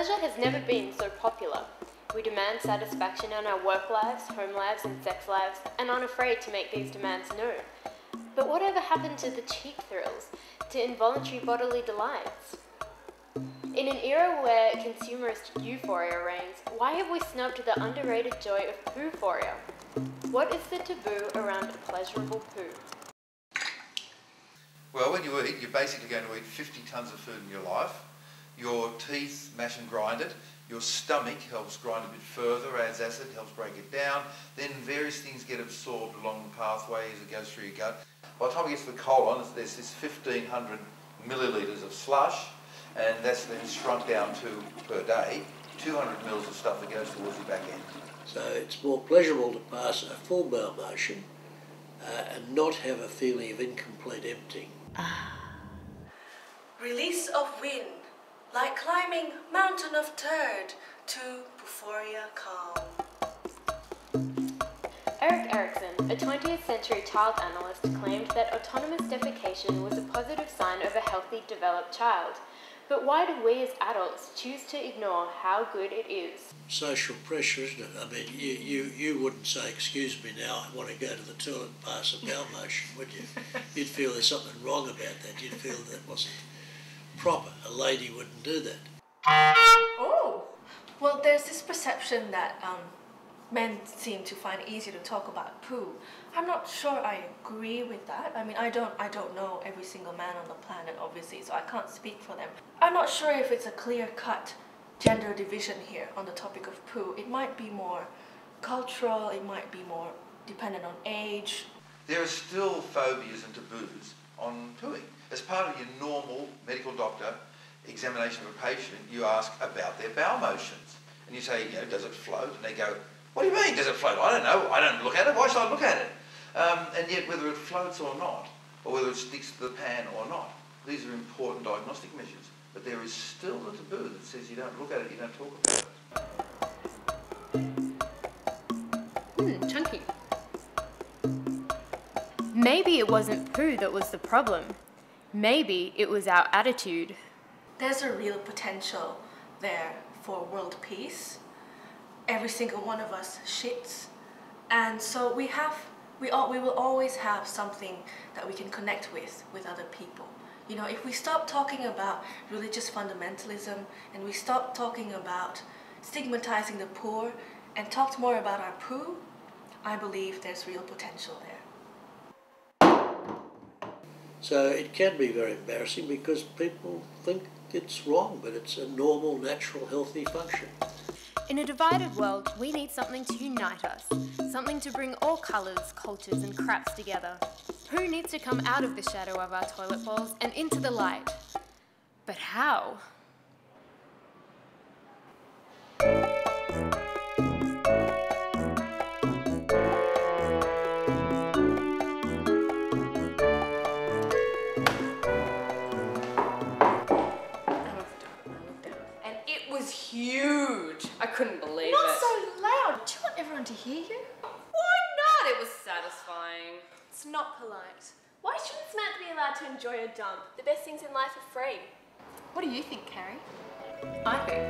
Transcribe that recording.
Pleasure has never been so popular. We demand satisfaction in our work lives, home lives and sex lives, and aren't afraid to make these demands known. But whatever happened to the cheap thrills, to involuntary bodily delights? In an era where consumerist euphoria reigns, why have we snubbed the underrated joy of Poophoria? What is the taboo around a pleasurable poo? Well, when you eat, you're basically going to eat 50 tonnes of food in your life. Your teeth mash and grind it. Your stomach helps grind a bit further, adds acid, helps break it down. Then various things get absorbed along the pathway as it goes through your gut. By the time it gets to the colon, there's this 1,500 millilitres of slush, and that's then shrunk down to, per day, 200 mils of stuff that goes towards your back end. So it's more pleasurable to pass a full bowel motion and not have a feeling of incomplete emptying. Release of wind, like climbing mountain of turd to Poophoria calm. Erik Erikson, a 20th century child analyst, claimed that autonomous defecation was a positive sign of a healthy, developed child. But why do we as adults choose to ignore how good it is? Social pressure, isn't it? I mean, you wouldn't say, excuse me now, I want to go to the toilet and pass a bowel motion, would you? You'd feel there's something wrong about that. You'd feel that wasn't proper. A lady wouldn't do that. Oh! Well, there's this perception that men seem to find it easier to talk about poo. I'm not sure I agree with that. I mean, I don't know every single man on the planet, obviously, so I can't speak for them. I'm not sure if it's a clear-cut gender division here on the topic of poo. It might be more cultural, it might be more dependent on age. There are still phobias and taboos on pooing. As part of your normal medical doctor examination of a patient, you ask about their bowel motions. And you say, does it float? And they go, what do you mean, does it float? I don't know. I don't look at it. Why should I look at it? And yet, whether it floats or not, or whether it sticks to the pan or not, these are important diagnostic measures. But there is still a taboo that says you don't look at it, you don't talk about it. Chunky. Maybe it wasn't poo that was the problem. Maybe it was our attitude. There's a real potential there for world peace. Every single one of us shits, and so we will always have something that we can connect with other people. If we stop talking about religious fundamentalism and we stop talking about stigmatizing the poor and talked more about our poo, I believe there's real potential there. So it can be very embarrassing because people think it's wrong, but it's a normal, natural, healthy function. In a divided world, we need something to unite us, something to bring all colours, cultures and craps together. Poo needs to come out of the shadow of our toilet bowls and into the light. But how? Huge. I couldn't believe it. Not so loud. Do you want everyone to hear you? Why not? It was satisfying. It's not polite. Why shouldn't Samantha be allowed to enjoy a dump? The best things in life are free. What do you think, Carrie? I think